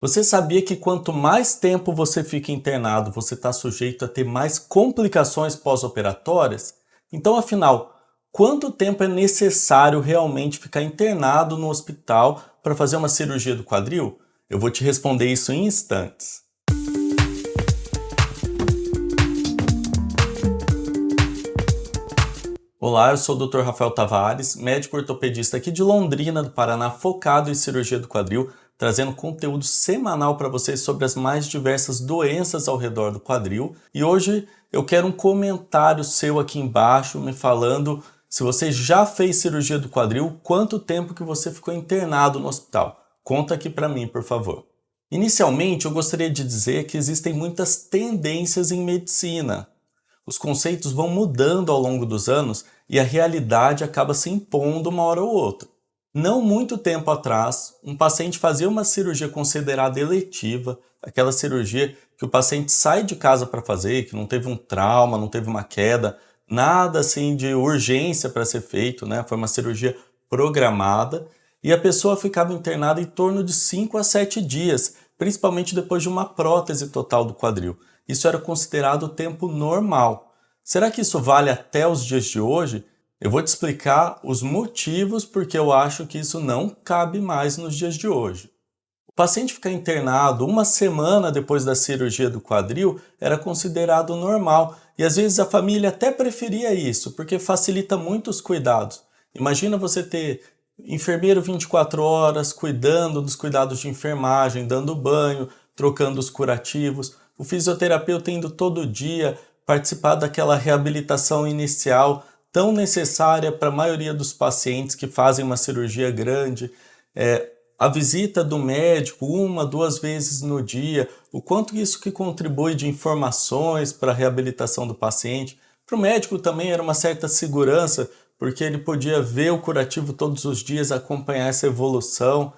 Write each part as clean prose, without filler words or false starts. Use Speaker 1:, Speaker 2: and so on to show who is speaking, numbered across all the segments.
Speaker 1: Você sabia que quanto mais tempo você fica internado, você está sujeito a ter mais complicações pós-operatórias? Então, afinal, quanto tempo é necessário realmente ficar internado no hospital para fazer uma cirurgia do quadril? Eu vou te responder isso em instantes. Olá, eu sou o Dr. Rafael Tavares, médico ortopedista aqui de Londrina, do Paraná, focado em cirurgia do quadril, trazendo conteúdo semanal para vocês sobre as mais diversas doenças ao redor do quadril. E hoje eu quero um comentário seu aqui embaixo me falando se você já fez cirurgia do quadril, quanto tempo que você ficou internado no hospital. Conta aqui para mim, por favor. Inicialmente, eu gostaria de dizer que existem muitas tendências em medicina. Os conceitos vão mudando ao longo dos anos e a realidade acaba se impondo uma hora ou outra. Não muito tempo atrás, um paciente fazia uma cirurgia considerada eletiva, aquela cirurgia que o paciente sai de casa para fazer, que não teve um trauma, não teve uma queda, nada assim de urgência para ser feito, né? Foi uma cirurgia programada e a pessoa ficava internada em torno de 5 a 7 dias, principalmente depois de uma prótese total do quadril. Isso era considerado o tempo normal. Será que isso vale até os dias de hoje? Eu vou te explicar os motivos porque eu acho que isso não cabe mais nos dias de hoje. O paciente ficar internado uma semana depois da cirurgia do quadril era considerado normal e às vezes a família até preferia isso porque facilita muito os cuidados. Imagina você ter enfermeiro 24 horas cuidando dos cuidados de enfermagem, dando banho, trocando os curativos, o fisioterapeuta indo todo dia participar daquela reabilitação inicial tão necessária para a maioria dos pacientes que fazem uma cirurgia grande, a visita do médico 1, 2 vezes no dia, o quanto isso que contribui de informações para a reabilitação do paciente. Para o médico também era uma certa segurança, porque ele podia ver o curativo todos os dias, acompanhar essa evolução.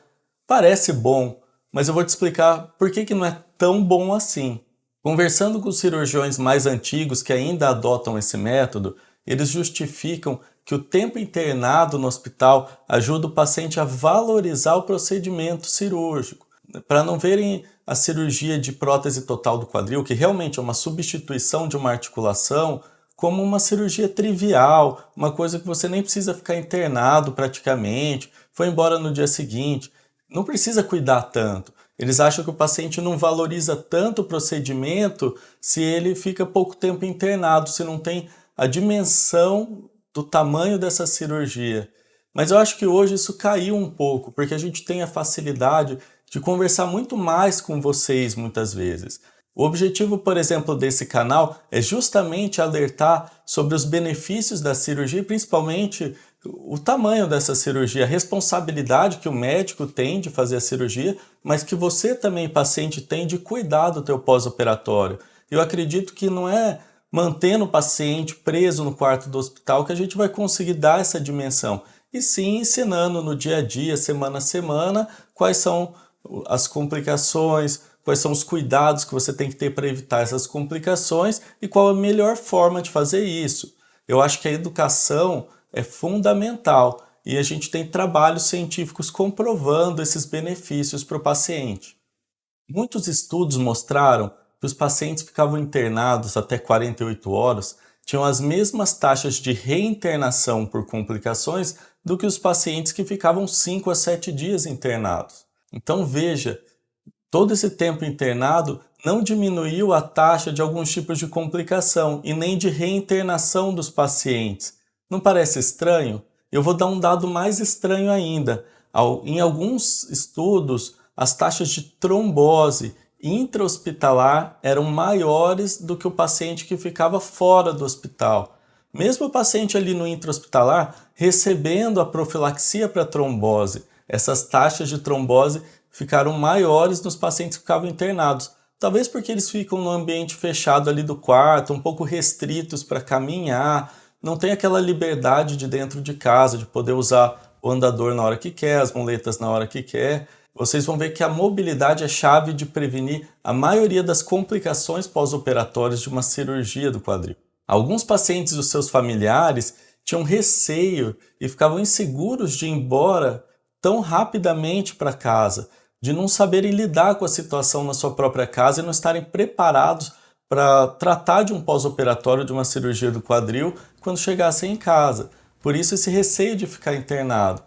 Speaker 1: Parece bom, mas eu vou te explicar por que não é tão bom assim. Conversando com os cirurgiões mais antigos que ainda adotam esse método, eles justificam que o tempo internado no hospital ajuda o paciente a valorizar o procedimento cirúrgico, para não verem a cirurgia de prótese total do quadril, que realmente é uma substituição de uma articulação, como uma cirurgia trivial, uma coisa que você nem precisa ficar internado praticamente, foi embora no dia seguinte, não precisa cuidar tanto. Eles acham que o paciente não valoriza tanto o procedimento se ele fica pouco tempo internado, se não tem a dimensão do tamanho dessa cirurgia. Mas eu acho que hoje isso caiu um pouco, porque a gente tem a facilidade de conversar muito mais com vocês muitas vezes. O objetivo, por exemplo, desse canal é justamente alertar sobre os benefícios da cirurgia e principalmente o tamanho dessa cirurgia, a responsabilidade que o médico tem de fazer a cirurgia, mas que você também, paciente, tem de cuidar do teu pós-operatório. Eu acredito que não é mantendo o paciente preso no quarto do hospital que a gente vai conseguir dar essa dimensão, e sim ensinando no dia a dia, semana a semana, quais são as complicações, quais são os cuidados que você tem que ter para evitar essas complicações e qual a melhor forma de fazer isso. Eu acho que a educação é fundamental e a gente tem trabalhos científicos comprovando esses benefícios para o paciente. Muitos estudos mostraram que os pacientes que ficavam internados até 48 horas tinham as mesmas taxas de reinternação por complicações do que os pacientes que ficavam 5 a 7 dias internados. Então veja, todo esse tempo internado não diminuiu a taxa de alguns tipos de complicação e nem de reinternação dos pacientes. Não parece estranho? Eu vou dar um dado mais estranho ainda. Em alguns estudos, as taxas de trombose intra-hospitalar eram maiores do que o paciente que ficava fora do hospital. Mesmo o paciente ali no intra-hospitalar recebendo a profilaxia para trombose, essas taxas de trombose ficaram maiores nos pacientes que ficavam internados. Talvez porque eles ficam no ambiente fechado ali do quarto, um pouco restritos para caminhar, não tem aquela liberdade de dentro de casa, de poder usar o andador na hora que quer, as muletas na hora que quer. Vocês vão ver que a mobilidade é chave de prevenir a maioria das complicações pós-operatórias de uma cirurgia do quadril. Alguns pacientes e os seus familiares tinham receio e ficavam inseguros de ir embora tão rapidamente para casa, de não saberem lidar com a situação na sua própria casa e não estarem preparados para tratar de um pós-operatório de uma cirurgia do quadril quando chegassem em casa. Por isso esse receio de ficar internado.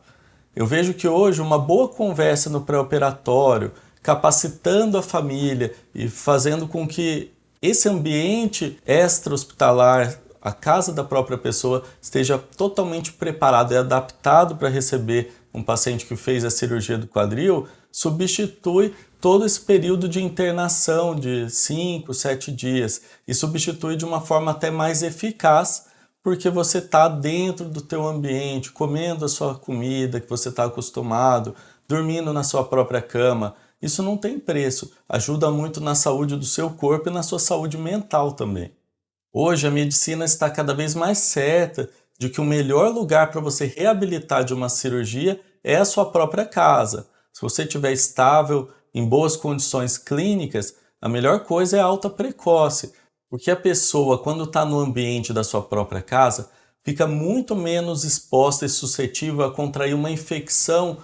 Speaker 1: Eu vejo que hoje uma boa conversa no pré-operatório, capacitando a família e fazendo com que esse ambiente extra-hospitalar, a casa da própria pessoa, esteja totalmente preparado e adaptado para receber um paciente que fez a cirurgia do quadril, substitui todo esse período de internação de 5, 7 dias e substitui de uma forma até mais eficaz, porque você está dentro do teu ambiente, comendo a sua comida que você está acostumado, dormindo na sua própria cama. Isso não tem preço, ajuda muito na saúde do seu corpo e na sua saúde mental também. Hoje a medicina está cada vez mais certa de que o melhor lugar para você reabilitar de uma cirurgia é a sua própria casa. Se você estiver estável, em boas condições clínicas, a melhor coisa é a alta precoce, porque a pessoa, quando está no ambiente da sua própria casa, fica muito menos exposta e suscetível a contrair uma infecção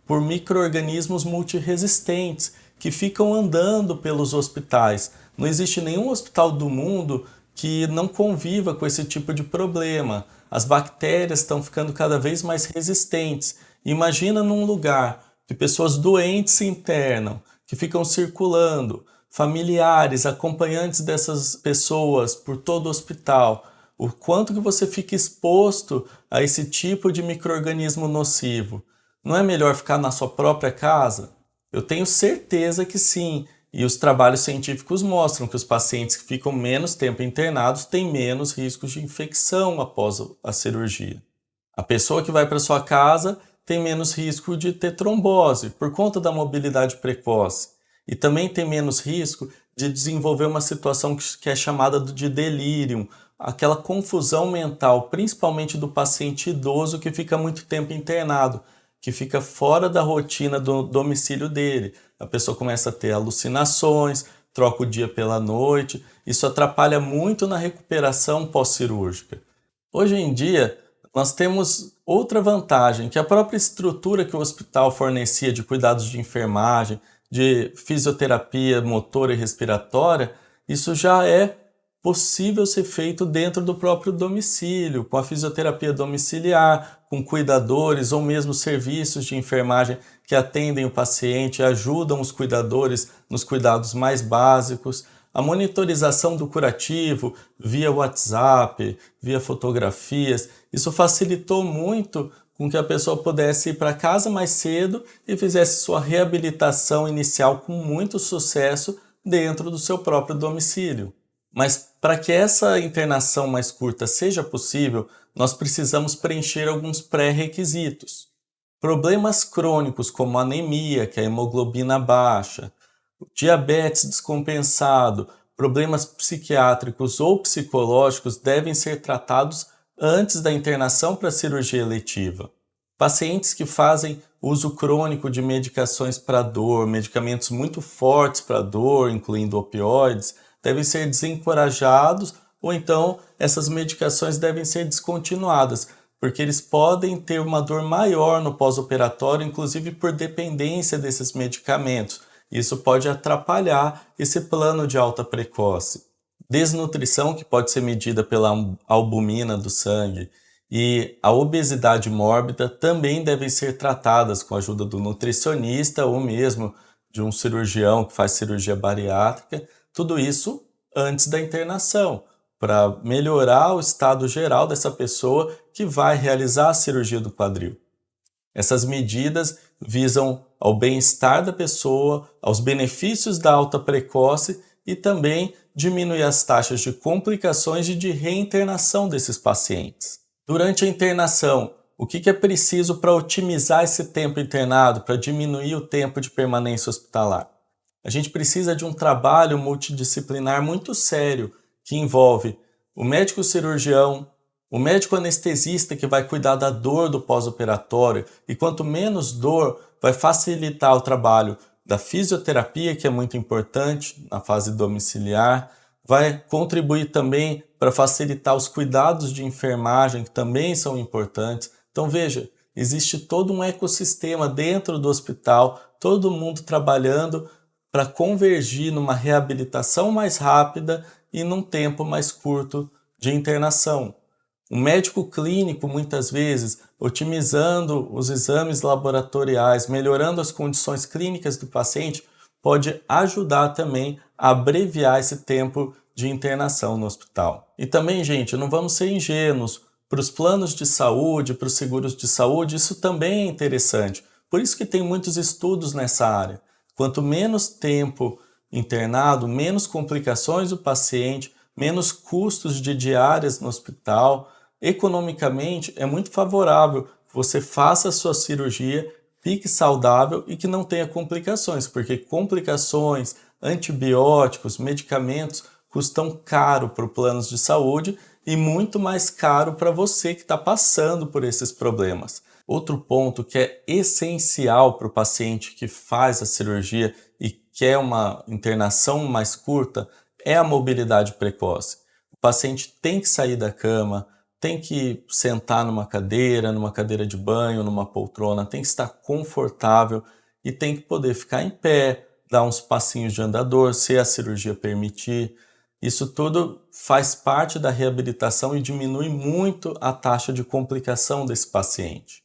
Speaker 1: por micro-organismos multiresistentes que ficam andando pelos hospitais. Não existe nenhum hospital do mundo que não conviva com esse tipo de problema. As bactérias estão ficando cada vez mais resistentes. Imagina num lugar que pessoas doentes se internam, que ficam circulando, familiares, acompanhantes dessas pessoas por todo o hospital, o quanto que você fica exposto a esse tipo de micro-organismo nocivo. Não é melhor ficar na sua própria casa? Eu tenho certeza que sim, e os trabalhos científicos mostram que os pacientes que ficam menos tempo internados têm menos riscos de infecção após a cirurgia. A pessoa que vai para sua casa tem menos risco de ter trombose por conta da mobilidade precoce e também tem menos risco de desenvolver uma situação que é chamada de delírio, aquela confusão mental, principalmente do paciente idoso que fica muito tempo internado, que fica fora da rotina do domicílio dele. A pessoa começa a ter alucinações, troca o dia pela noite, isso atrapalha muito na recuperação pós-cirúrgica. Hoje em dia, nós temos outra vantagem, que a própria estrutura que o hospital fornecia de cuidados de enfermagem, de fisioterapia motora e respiratória, isso já é possível ser feito dentro do próprio domicílio, com a fisioterapia domiciliar, com cuidadores ou mesmo serviços de enfermagem que atendem o paciente, ajudam os cuidadores nos cuidados mais básicos. A monitorização do curativo via WhatsApp, via fotografias, isso facilitou muito com que a pessoa pudesse ir para casa mais cedo e fizesse sua reabilitação inicial com muito sucesso dentro do seu próprio domicílio. Mas para que essa internação mais curta seja possível, nós precisamos preencher alguns pré-requisitos. Problemas crônicos como anemia, que é a hemoglobina baixa, diabetes descompensado, problemas psiquiátricos ou psicológicos devem ser tratados antes da internação para cirurgia eletiva. Pacientes que fazem uso crônico de medicações para dor, medicamentos muito fortes para dor, incluindo opioides, devem ser desencorajados ou então essas medicações devem ser descontinuadas, porque eles podem ter uma dor maior no pós-operatório, inclusive por dependência desses medicamentos. Isso pode atrapalhar esse plano de alta precoce. Desnutrição, que pode ser medida pela albumina do sangue, e a obesidade mórbida também devem ser tratadas com a ajuda do nutricionista ou mesmo de um cirurgião que faz cirurgia bariátrica, tudo isso antes da internação, para melhorar o estado geral dessa pessoa que vai realizar a cirurgia do quadril. Essas medidas visam ao bem-estar da pessoa, aos benefícios da alta precoce e também diminuir as taxas de complicações e de reinternação desses pacientes. Durante a internação, o que é preciso para otimizar esse tempo internado, para diminuir o tempo de permanência hospitalar? A gente precisa de um trabalho multidisciplinar muito sério, que envolve o médico cirurgião, o médico anestesista que vai cuidar da dor do pós-operatório, e quanto menos dor, vai facilitar o trabalho da fisioterapia, que é muito importante na fase domiciliar, vai contribuir também para facilitar os cuidados de enfermagem, que também são importantes. Então veja, existe todo um ecossistema dentro do hospital, todo mundo trabalhando para convergir numa reabilitação mais rápida e num tempo mais curto de internação. O médico clínico, muitas vezes, otimizando os exames laboratoriais, melhorando as condições clínicas do paciente, pode ajudar também a abreviar esse tempo de internação no hospital. E também, gente, não vamos ser ingênuos. Para os planos de saúde, para os seguros de saúde, isso também é interessante. Por isso que tem muitos estudos nessa área. Quanto menos tempo internado, menos complicações do paciente, menos custos de diárias no hospital. Economicamente, é muito favorável que você faça a sua cirurgia, fique saudável e que não tenha complicações, porque complicações, antibióticos, medicamentos custam caro para os planos de saúde e muito mais caro para você que está passando por esses problemas. Outro ponto que é essencial para o paciente que faz a cirurgia e quer uma internação mais curta é a mobilidade precoce. O paciente tem que sair da cama, tem que sentar numa cadeira de banho, numa poltrona, tem que estar confortável e tem que poder ficar em pé, dar uns passinhos de andador, se a cirurgia permitir. Isso tudo faz parte da reabilitação e diminui muito a taxa de complicação desse paciente.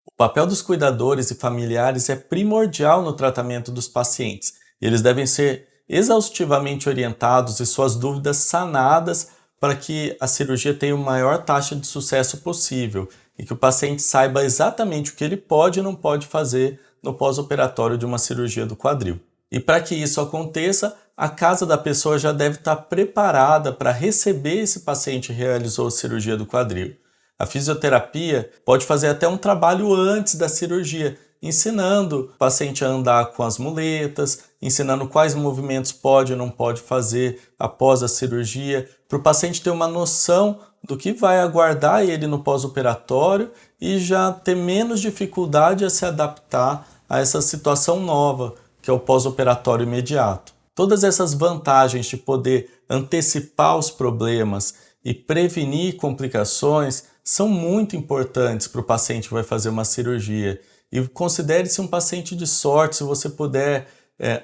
Speaker 1: O papel dos cuidadores e familiares é primordial no tratamento dos pacientes. Eles devem ser exaustivamente orientados e suas dúvidas sanadas para que a cirurgia tenha a maior taxa de sucesso possível e que o paciente saiba exatamente o que ele pode e não pode fazer no pós-operatório de uma cirurgia do quadril. E para que isso aconteça, a casa da pessoa já deve estar preparada para receber esse paciente que realizou a cirurgia do quadril. A fisioterapia pode fazer até um trabalho antes da cirurgia, ensinando o paciente a andar com as muletas, ensinando quais movimentos pode ou não pode fazer após a cirurgia, para o paciente ter uma noção do que vai aguardar ele no pós-operatório e já ter menos dificuldade a se adaptar a essa situação nova, que é o pós-operatório imediato. Todas essas vantagens de poder antecipar os problemas e prevenir complicações são muito importantes para o paciente que vai fazer uma cirurgia. E considere-se um paciente de sorte se você puder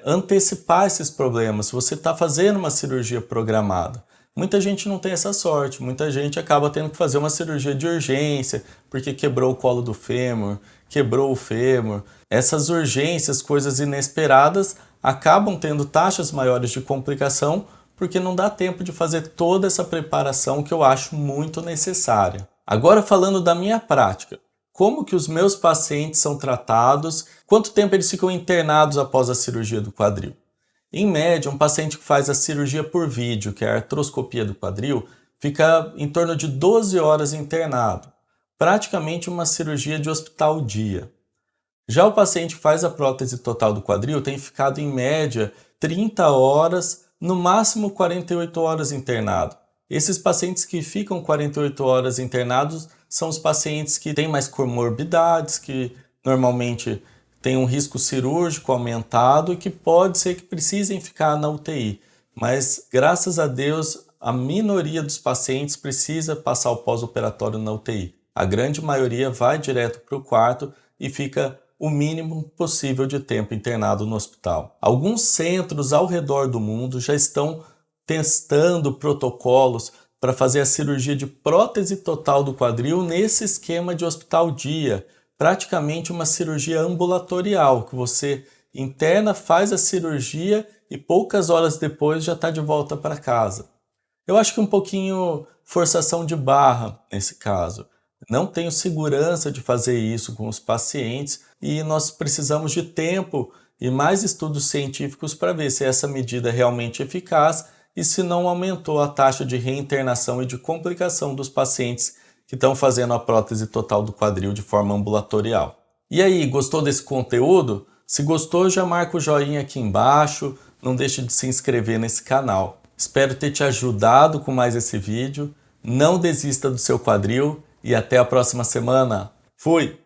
Speaker 1: antecipar esses problemas, se você está fazendo uma cirurgia programada. Muita gente não tem essa sorte, muita gente acaba tendo que fazer uma cirurgia de urgência porque quebrou o colo do fêmur, quebrou o fêmur. Essas urgências, coisas inesperadas, acabam tendo taxas maiores de complicação porque não dá tempo de fazer toda essa preparação que eu acho muito necessária. Agora falando da minha prática, como que os meus pacientes são tratados, quanto tempo eles ficam internados após a cirurgia do quadril? Em média, um paciente que faz a cirurgia por vídeo, que é a artroscopia do quadril, fica em torno de 12 horas internado, praticamente uma cirurgia de hospital-dia. Já o paciente que faz a prótese total do quadril tem ficado em média 30 horas, no máximo 48 horas internado. Esses pacientes que ficam 48 horas internados são os pacientes que têm mais comorbidades, que normalmente têm um risco cirúrgico aumentado e que pode ser que precisem ficar na UTI. Mas, graças a Deus, a minoria dos pacientes precisa passar o pós-operatório na UTI. A grande maioria vai direto para o quarto e fica o mínimo possível de tempo internado no hospital. Alguns centros ao redor do mundo já estão testando protocolos para fazer a cirurgia de prótese total do quadril nesse esquema de hospital-dia, praticamente uma cirurgia ambulatorial, que você interna, faz a cirurgia e poucas horas depois já está de volta para casa. Eu acho que um pouquinho forçação de barra nesse caso. Não tenho segurança de fazer isso com os pacientes e nós precisamos de tempo e mais estudos científicos para ver se essa medida é realmente eficaz e se não aumentou a taxa de reinternação e de complicação dos pacientes que estão fazendo a prótese total do quadril de forma ambulatorial. E aí, gostou desse conteúdo? Se gostou, já marca o joinha aqui embaixo, não deixe de se inscrever nesse canal. Espero ter te ajudado com mais esse vídeo. Não desista do seu quadril e até a próxima semana. Fui!